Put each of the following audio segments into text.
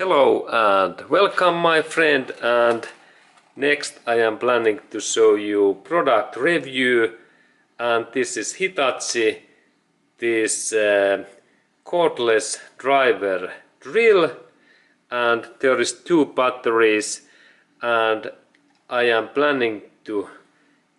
Hello and welcome my friend, and next I am planning to show you product review, and this is Hitachi, this cordless driver drill, and there is two batteries, and I am planning to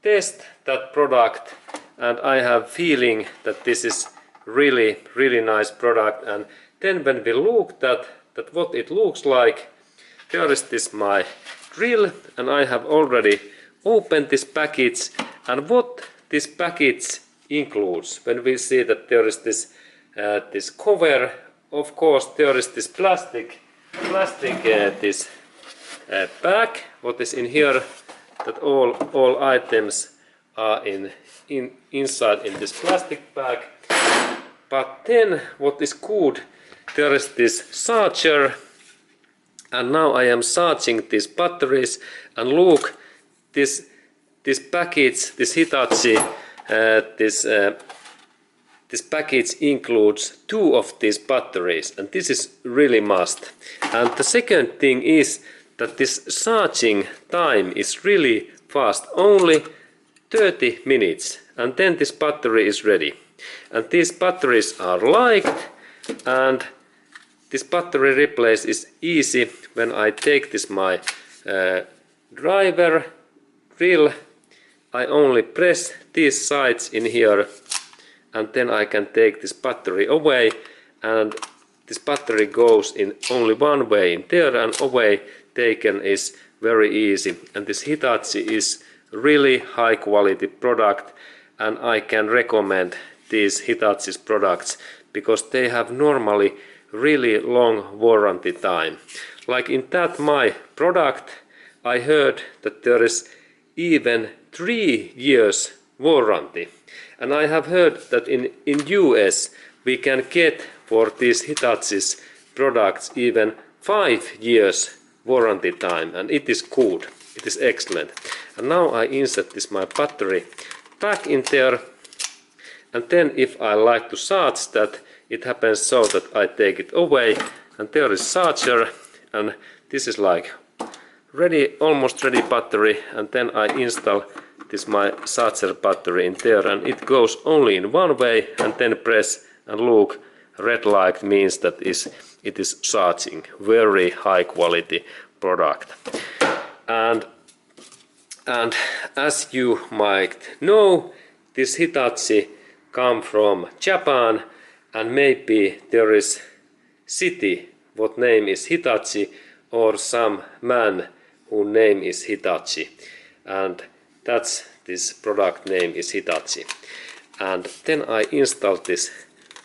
test that product, and I have feeling that this is really nice product. And then when we looked at what it looks like, there is this my drill, and I have already opened this package, and what this package includes. When we see that there is this this cover, of course there is this plastic this bag, what is in here, that all items are inside in this plastic bag. But then what is good, there is this charger, and now I am charging these batteries, and look, this package, this Hitachi, this package includes two of these batteries, and this is really must. And the second thing is that this charging time is really fast, only 30 minutes, and then this battery is ready. And these batteries are liked, and this battery replace is easy. When I take this my driver drill, I only press these sides in here, and then I can take this battery away, and this battery goes in only one way in there, and away taken is very easy. And this Hitachi is really high quality product, and I can recommend these Hitachi's products because they have normally really long warranty time. Like in that my product, I heard that there is even 3 years warranty, and I have heard that in US we can get for these Hitachi's products even 5 years warranty time, and it is good, it is excellent. And now I insert this my battery back in there, and then if I like to charge that, it happens so that I take it away, and there is charger, and this is like ready, almost ready battery, and then I install this my charger battery in there, and it goes only in one way, and then press, and look, red light means that it is charging. Very high quality product. And as you might know, this Hitachi come from Japan, and maybe there is city what name is Hitachi, or some man whose name is Hitachi, and that's this product name is Hitachi. And then I install this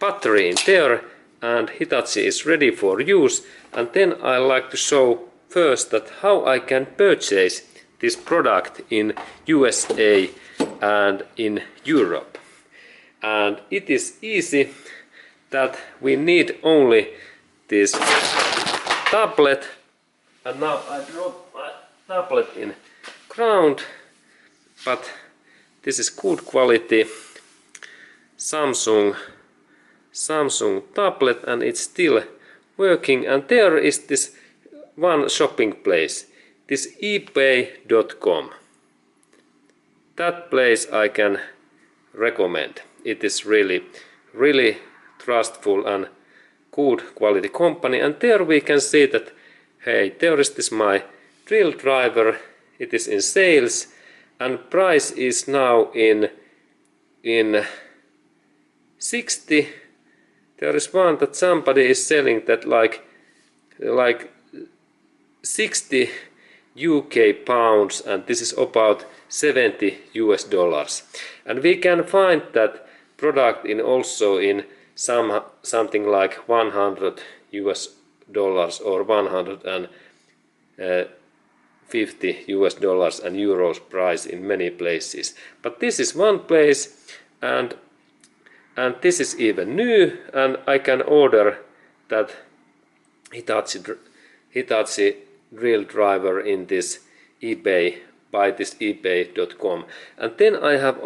battery in there, and Hitachi is ready for use. And then I like to show first that how I can purchase this product in USA and in Europe. And it is easy, that we need only this tablet, and now I drop my tablet in ground, but this is good quality Samsung tablet, and it's still working. And there is this one shopping place, this ebay.com. that place I can recommend. It is really trustful and good quality company, and there we can see that, hey, there is this my drill driver, it is in sales, and price is now in 60. There is one that somebody is selling that like 60 UK pounds, and this is about 70 US dollars. And we can find that product in also in something like 100 US dollars or 150 US dollars and euros price in many places. But this is one place, and this is even new, and I can order that Hitachi drill driver in this eBay, by this ebay.com. And then I have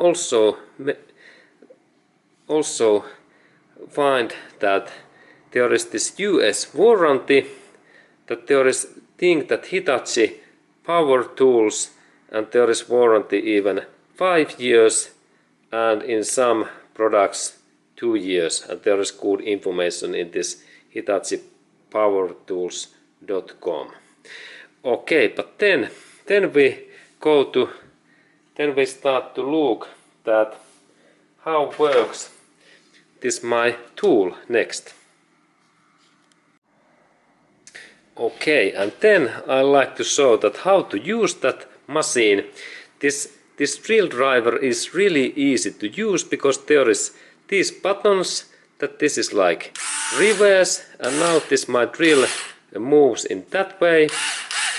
also find that there is this US warranty, that there is thing that Hitachi power tools, and there is warranty even 5 years, and in some products 2 years, and there is good information in this Hitachi powertools.com. Okay, but then we start to look that how works this my tool next. Okay, and then I like to show that how to use that machine. This drill driver is really easy to use because there is these buttons, that this is like reverse, and now this my drill moves in that way.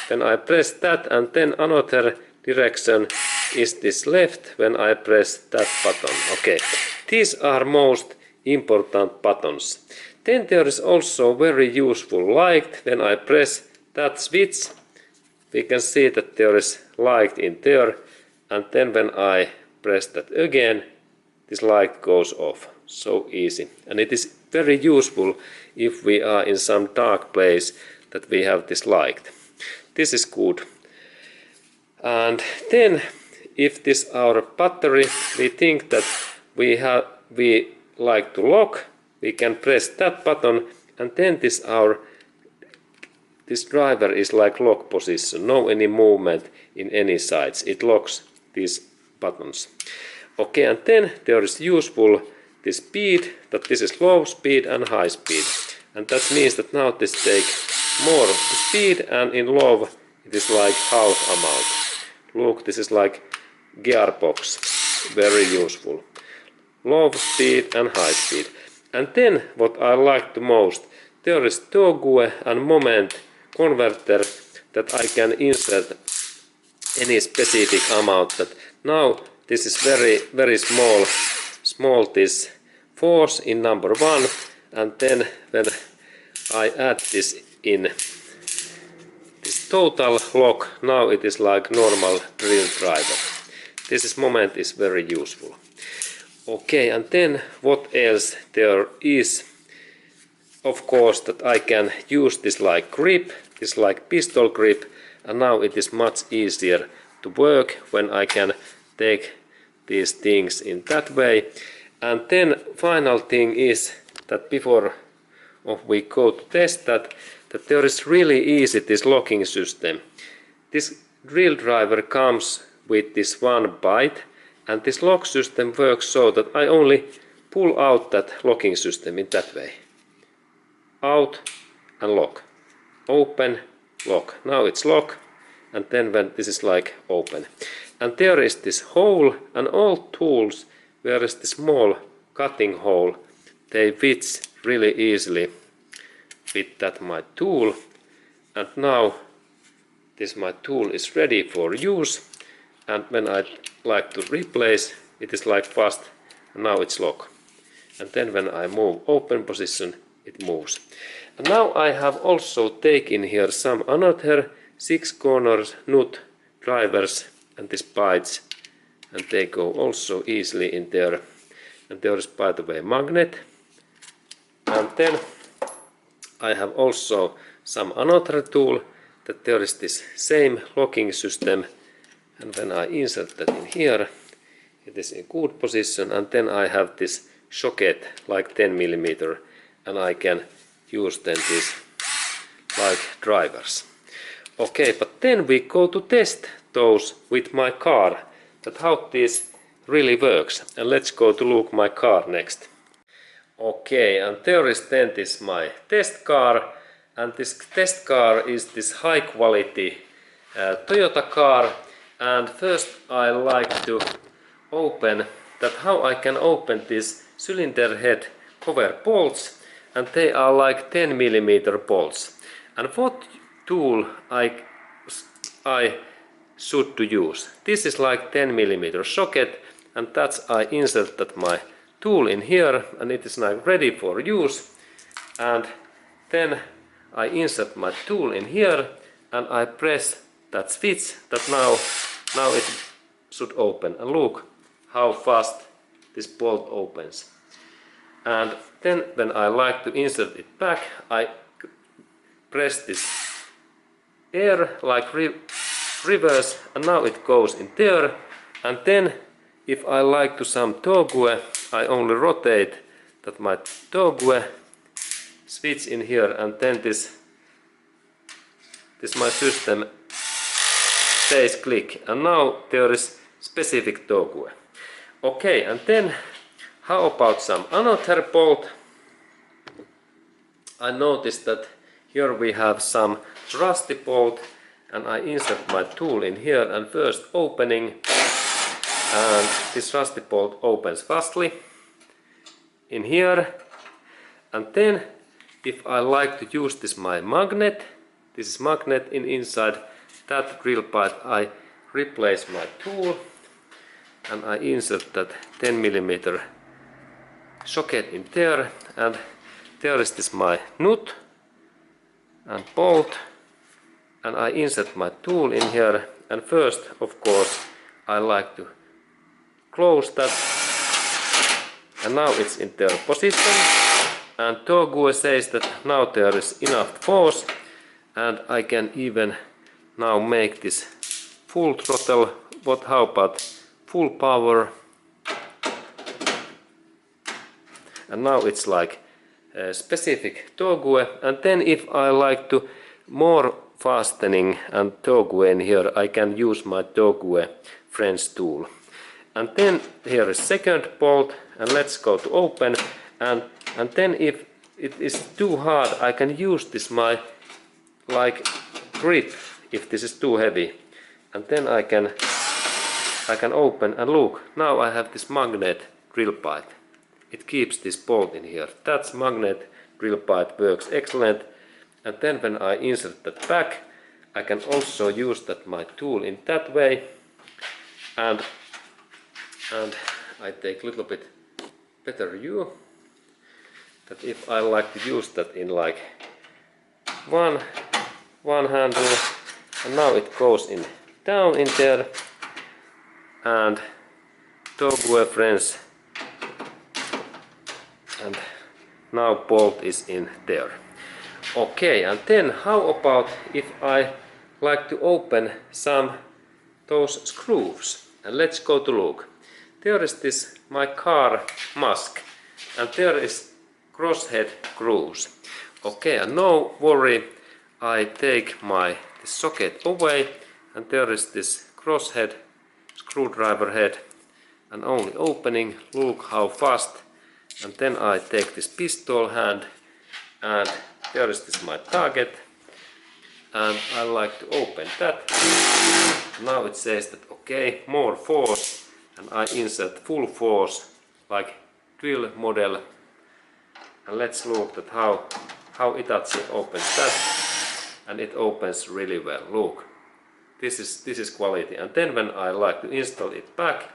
Then I press that, and then another direction is this left when I press that button. Okay, these are most important buttons. Then there is also very useful light. When I press that switch, we can see that there is light in there, and then when I press that again, this light goes off. So easy, and it is very useful if we are in some dark place that we have this light. This is good. And then if this our battery, we think that we like to lock, we can press that button, and then this driver is like lock position, no any movement in any sides. It locks these buttons. Okay, and then there is useful this speed, that this is low speed and high speed, and that means that now this take more speed, and in low it is like half amount. Look, this is like gearbox, very useful. Low speed and high speed. And then what I like the most, there is toggle and moment converter, that I can insert any specific amount. That now this is very small this force in number 1, and then when I add this in this total lock, now it is like normal drill driver. This moment is very useful. Okay, and then what else there is? Of course that I can use this like grip, this like pistol grip, and now it is much easier to work when I can take these things in that way. And then final thing is that before we go to test that there is really easy this locking system. This drill driver comes with this one byte, and this lock system works so that I only pull out that locking system in that way. Out and lock. Open, lock. Now it's lock, and then when this is like open. And there is this hole, and all tools where is the small cutting hole, they fit really easily with that my tool. And now this my tool is ready for use, and when I like to replace, it is like fast, and now it's lock. And then when I move open position, it moves. And now I have also taken here some another 6 corners nut drivers and these bytes, and they go also easily in there. And there is, by the way, magnet. And then I have also some another tool, that there is this same locking system, and when I insert that in here, it is in good position, and then I have this socket like 10 mm, and I can use then these like drivers. Okay, but then we go to test those with my car, that how this really works. And let's go to look my car next. Okay, and there is then this my test car, and this test car is this high quality Toyota car. And first I like to open that how I can open this cylinder head cover bolts, and they are like 10 mm bolts. And what tool I should to use? This is like 10 mm socket, and that's I insert that my tool in here, and it is now ready for use. And then I insert my tool in here, and I press that switch, that now it should open. And look how fast this bolt opens. And then when I like to insert it back, I press this air like reverse, and now it goes in there. And then if I like to some togue, I only rotate that my togue switch in here, and then this my system stays click, and now there is specific togue. Okay, and then how about some another bolt? I noticed that here we have some rusty bolt, and I insert my tool in here, and first opening, and this rusty bolt opens fastly in here. And then if I like to use this my magnet, this is magnet inside that drill pipe, I replace my tool and I insert that 10mm socket in there, and there is this my nut and bolt, and I insert my tool in here, and first of course I like to close that, and now it's in their position, and togue says that now there is enough force, and I can even now make this full throttle. How about full power? And now it's like a specific togue, and then if I like to more fastening and togue in here, I can use my togue French tool. And then here is second bolt, and let's go to open, and then if it is too hard, I can use this my like grip if this is too heavy, and then I can open, and look, now I have this magnet drill pipe. It keeps this bolt in here. That's magnet drill pipe, works excellent. And then when I insert that back, I can also use that my tool in that way, and I take a little bit better view, that if I like to use that in like one handle, and now it goes in down in there, and togue French, and now bolt is in there. Okay, and then how about if I like to open some those screws, and let's go to look. There is this my car mask, and there is crosshead grooves. Okay, and no worry, I take my socket away, and there is this crosshead screwdriver head, and only opening, look how fast. And then I take this pistol hand, and there is this my target, and I like to open that. Now it says that okay, more force, and I insert full force like drill model, and let's look at how Hitachi opens that, and it opens really well. Look, this is quality. And then when I like to install it back,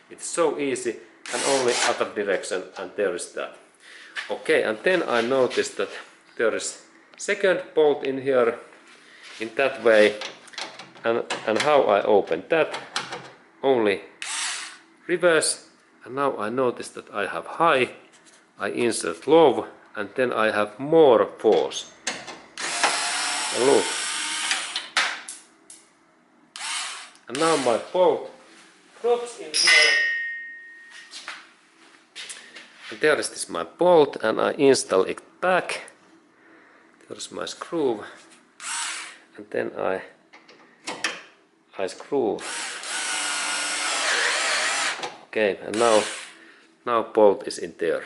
it's so easy, and only other direction, and there is that. Okay, and then I noticed that there is second bolt in here in that way, and how I open that, only reverse, and now I notice that I have high, I insert low, and then I have more force. And look, and now my bolt drops in here, and there is this my bolt, and I install it back. There's my screw, and then I screw. Okay, and now bolt is in there.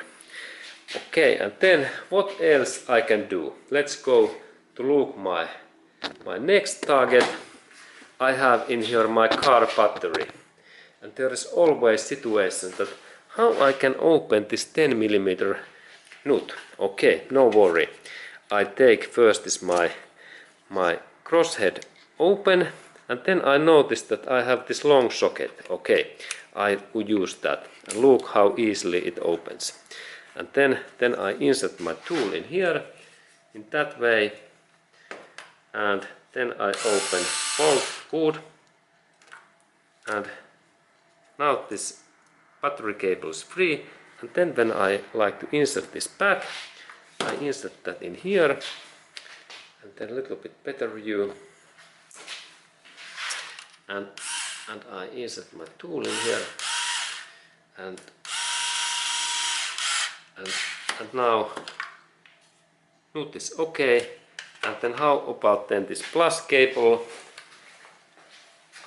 Okay, and then what else I can do? Let's go to look my next target. I have in here my car battery, and there is always situation that how I can open this 10mm nut. Okay, no worry. I take first this my crosshead open, and then I notice that I have this long socket. Okay, I will use that, and look how easily it opens. And then I insert my tool in here in that way, and then I open bolt good, and now this battery cable is free. And then when I like to insert this back, I insert that in here, and then a little bit better view. and I insert my tool in here, and now nut is okay. And then how about then this plus cable?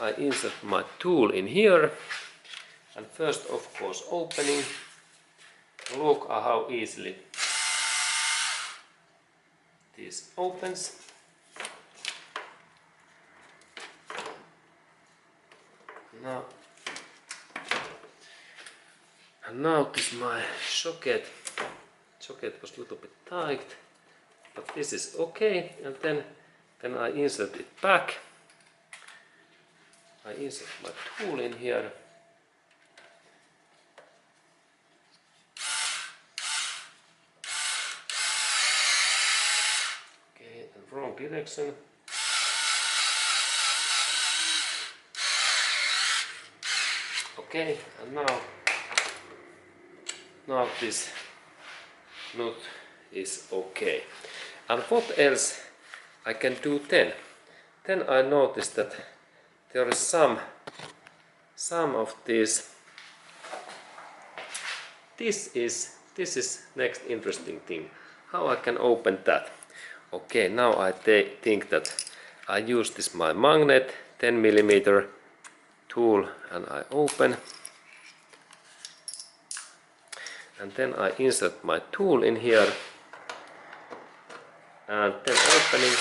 I insert my tool in here, and first of course opening. Look how easily this opens. Now this my socket was a little bit tight, but this is okay. And then I insert it back. I insert my tool in here. Okay, and wrong direction. Okay, and now this nut is okay. And what else I can do then? Then I noticed that there is some of these. This is next interesting thing. How I can open that? Okay, now I think that I use this my magnet 10 mm tool, and I open. And then I insert my tool in here, and then opening.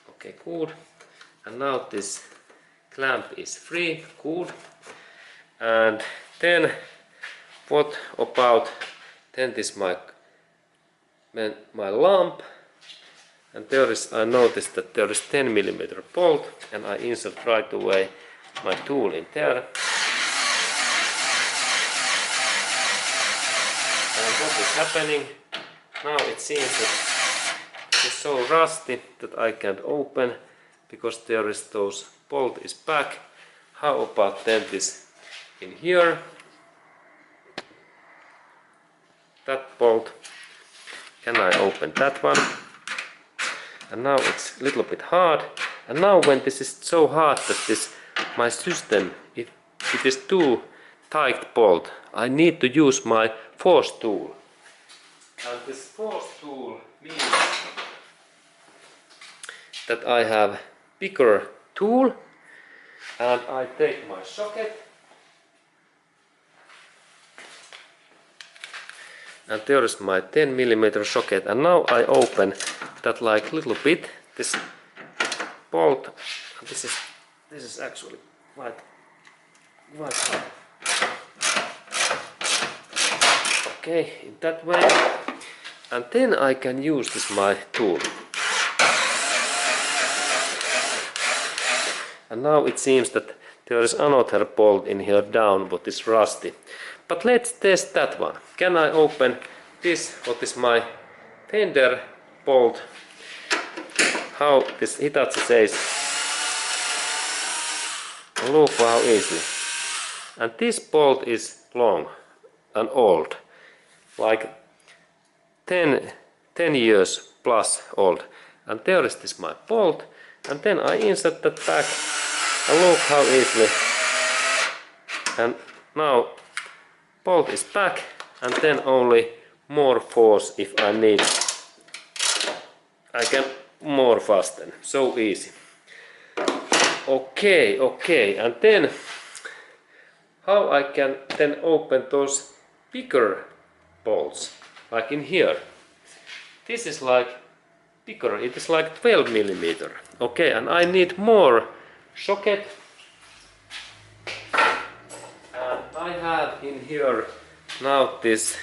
Okay, good. And now this clamp is free, good. And then what about then this my lamp, and there is, I noticed that there is 10 mm bolt, and I insert right away my tool in there. And what is happening? Now it seems that it's so rusty that I can't open because there is those bolt is back. How about then this in here? That bolt. Can I open that one? And now it's a little bit hard. And now when this is so hard that this my system, if it is too tight bolt, I need to use my force tool. And this force tool means that I have bigger tool, and I take my socket, and there is my 10 mm socket, and now I open that like little bit, this bolt. This is actually quite hard. Okay, in that way, and then I can use this my tool. And now it seems that there is another bolt in here down, but it's rusty. But let's test that one. Can I open this? What is my fender bolt? How this Hitachi says. Look how easy. And this bolt is long and old, like 10 years plus old. And there is this my bolt, and then I insert that back, and look how easily. And now bolt is back, and then only more force if I need. I can more fasten. So easy. Okay, and then how I can then open those bigger bolts, like in here. This is like bigger, it is like 12 mm. Okay, and I need more socket. And I have in here now this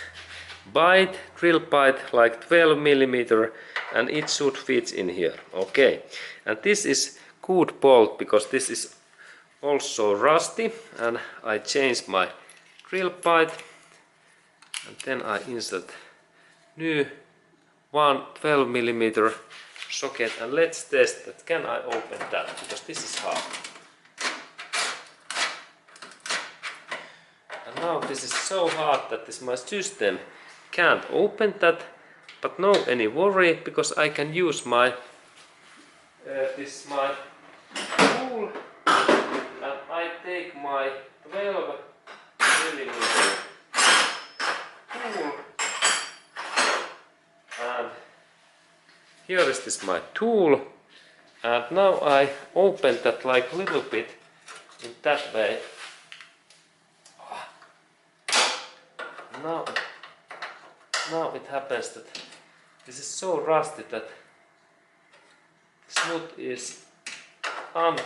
drill bite like 12 mm, and it should fit in here. Okay, and this is good bolt because this is also rusty, and I change my drill bite, and then I insert new 12 mm socket, and let's test that. Can I open that? Because this is hard. And now this is so hard that this my system can't open that, but no any worry, because I can use my tool and I take my 12 millimeter tool and here is this my tool, and now I open that like a little bit in that way. Now it happens that this is so rusty that this nut is not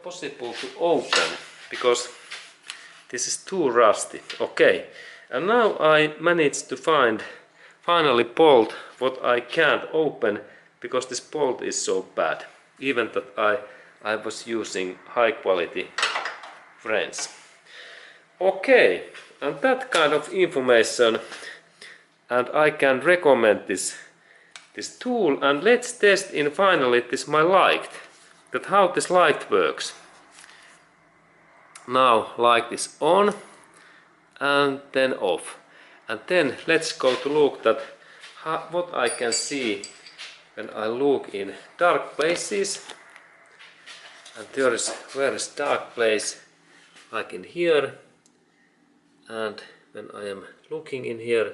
possible to open because this is too rusty. Okay, and now I managed to finally bolt what I can't open because this bolt is so bad, even that I was using high quality wrench. Okay, and that kind of information, and I can recommend this tool, and let's test in finally this my light, that how this light works. Now light is on and then off, and then let's go to look that what I can see when I look in dark places. And there is where is dark place, like in here, and when I am looking in here,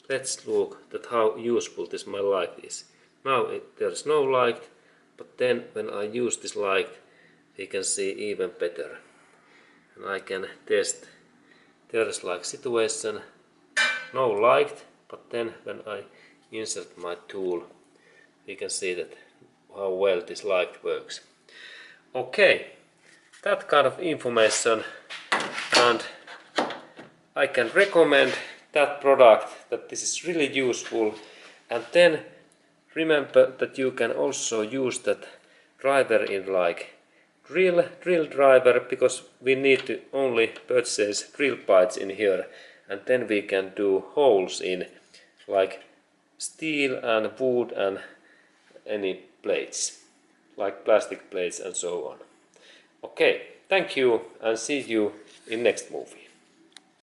let's look that how useful this my light is. Now there is no light, but then when I use this light we can see even better, and I can test. There is like situation, no light, but then when I insert my tool we can see that how well this light works. Okay, that kind of information, and I can recommend that product, that this is really useful. And then remember that you can also use that driver in like drill driver, because we need to only purchase drill parts in here, and then we can do holes in like steel and wood and any plates, like plastic plates and so on. Okay, thank you and see you in next movie.